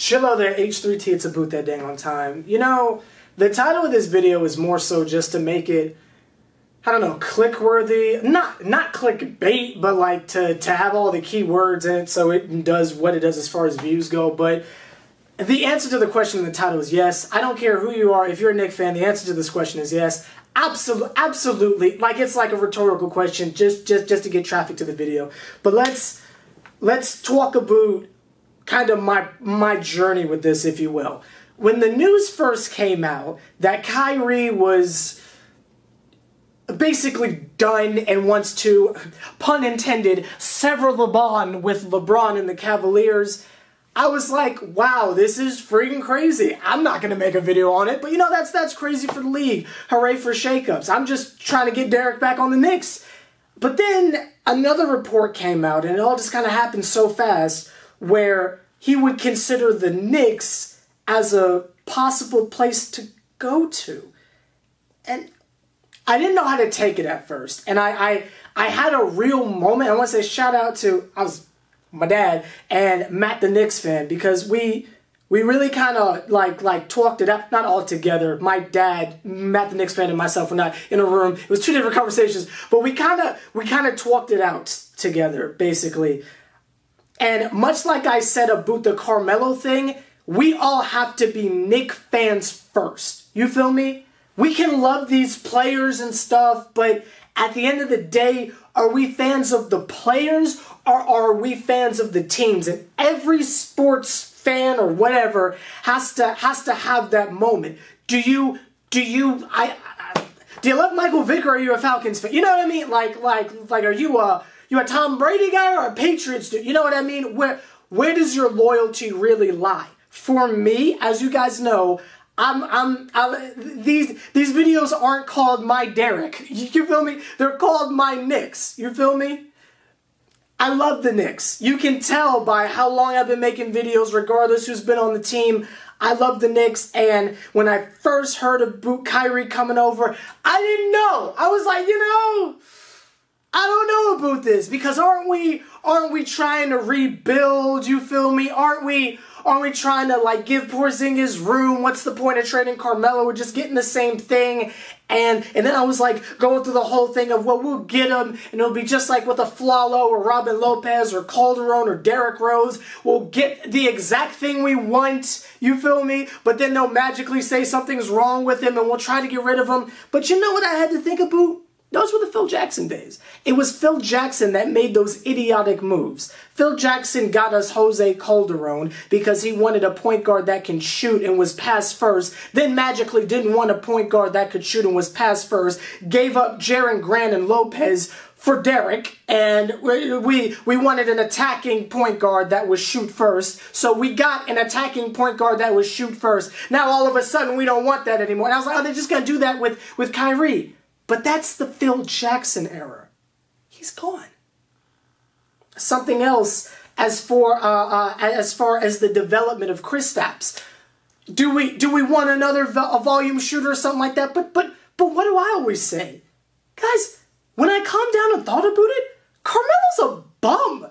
Chillo there, H+III+T, it's a boot that dang on time. You know, the title of this video is more so just to make it, I don't know, click-worthy. Not clickbait, but like to have all the keywords in it so it does what it does as far as views go. But the answer to the question in the title is yes. I don't care who you are. If you're a Knicks fan, the answer to this question is yes. Absolutely. Like, it's like a rhetorical question just to get traffic to the video. But let's talk about kind of my journey with this, if you will. When the news first came out that Kyrie was basically done and wants to, pun intended, sever the bond with LeBron and the Cavaliers, I was like, wow, this is freaking crazy. I'm not going to make a video on it, but you know, that's crazy for the league. Hooray for shakeups. I'm just trying to get Derek back on the Knicks. But then another report came out, and it all just kind of happened so fast, where he would consider the Knicks as a possible place to go to. And I didn't know how to take it at first. And I had a real moment. I want to say shout out to my dad and Matt the Knicks fan, because we really kind of like talked it out, not all together. My dad, Matt the Knicks fan, and myself were not in a room. It was two different conversations, but we kind of talked it out together, basically. And much like I said about the Carmelo thing, we all have to be Knicks fans first. You feel me? We can love these players and stuff, but at the end of the day, are we fans of the players or are we fans of the teams? And every sports fan or whatever has to have that moment. Do you love Michael Vick, or are you a Falcons fan? You know what I mean? Like are you a Tom Brady guy or a Patriots dude? You know what I mean? Where does your loyalty really lie? For me, as you guys know, these videos aren't called My Derek. You feel me? They're called My Knicks. You feel me? I love the Knicks. You can tell by how long I've been making videos, regardless who's been on the team. I love the Knicks, and when I first heard about Kyrie coming over, I didn't know. I was like, you know, I don't know about this, because aren't we trying to rebuild? You feel me? Aren't we trying to like give Porzingis room? What's the point of trading Carmelo? We're just getting the same thing. And then I was like going through the whole thing of, well, we'll get him, and it'll be just like with a Flalo or Robin Lopez or Calderon or Derrick Rose. We'll get the exact thing we want. You feel me? But then they'll magically say something's wrong with him, and we'll try to get rid of him. But you know what I had to think about? Those were the Phil Jackson days. It was Phil Jackson that made those idiotic moves. Phil Jackson got us Jose Calderon because he wanted a point guard that can shoot and was pass first, then magically didn't want a point guard that could shoot and was pass first, gave up Jaren Grant and Lopez for Derek, and we wanted an attacking point guard that would shoot first, so we got an attacking point guard that would shoot first. Now all of a sudden we don't want that anymore. And I was like, oh, they're just going to do that with Kyrie. But that's the Phil Jackson era. He's gone. Something else as far as the development of Kristaps. Do we want another volume shooter or something like that? But what do I always say? Guys, when I calm down and thought about it, Carmelo's a bum.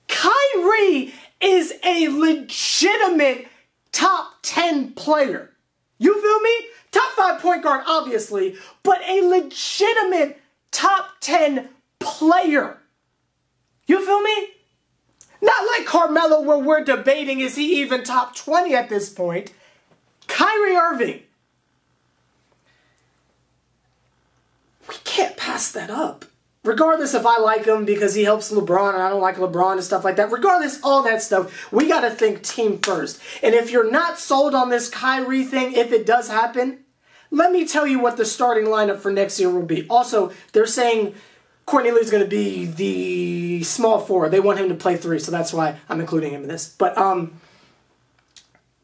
Kyrie is a legitimate top 10 player. You feel me? Top 5 point guard, obviously, but a legitimate top 10 player. You feel me? Not like Carmelo, where we're debating, is he even top 20 at this point? Kyrie Irving. We can't pass that up. Regardless if I like him because he helps LeBron and I don't like LeBron and stuff like that. Regardless, all that stuff, we got to think team first. And if you're not sold on this Kyrie thing, if it does happen, let me tell you what the starting lineup for next year will be. Also, they're saying Courtney Lee's going to be the small forward. They want him to play 3, so that's why I'm including him in this. But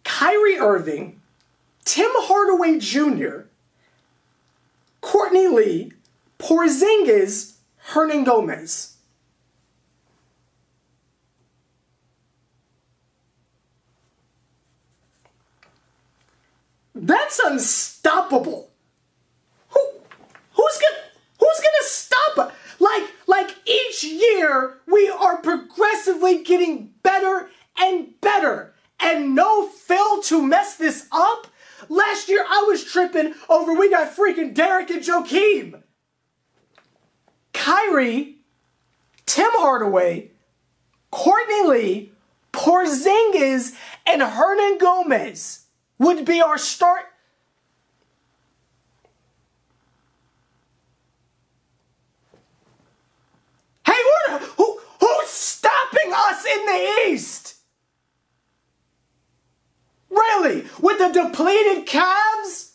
Kyrie Irving, Tim Hardaway Jr., Courtney Lee, Porzingis, Hernan Gomez. That's unstoppable. Who's gonna stop it? Like each year we are progressively getting better and better. and no Phil to mess this up? Last year I was tripping over we got freaking Derek and Joakim. Kyrie, Tim Hardaway, Courtney Lee, Porzingis, and Hernan Gomez would be our start. Hey, who's stopping us in the East? Really? With the depleted Cavs?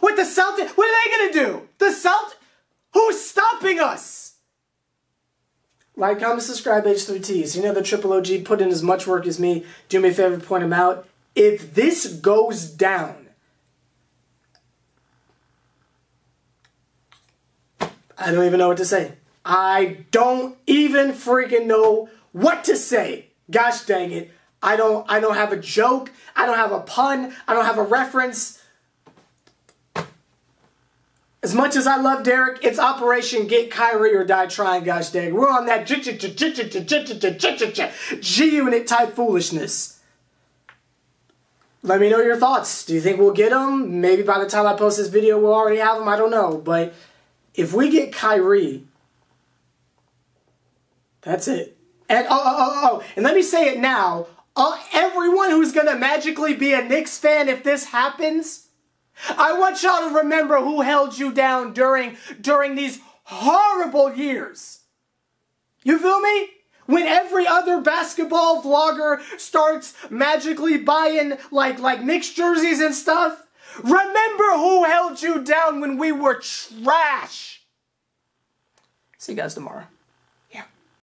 With the Celtics? What are they going to do? The Celtics? Who's stopping us? Like, comment, subscribe, H+III+T. You know the Triple OG put in as much work as me. Do me a favor, point him out. If this goes down, I don't even know what to say. I don't even freaking know what to say. Gosh dang it. I don't have a joke. I don't have a pun. I don't have a reference. As much as I love Derek, it's Operation Get Kyrie or Die Trying, gosh dang. We're on that G-Unit type foolishness. Let me know your thoughts. Do you think we'll get them? Maybe by the time I post this video, we'll already have them. I don't know. But if we get Kyrie, that's it. And and let me say it now. Everyone who's going to magically be a Knicks fan if this happens, I want y'all to remember who held you down during these horrible years. You feel me? When every other basketball vlogger starts magically buying like Knicks jerseys and stuff, remember who held you down when we were trash. See you guys tomorrow.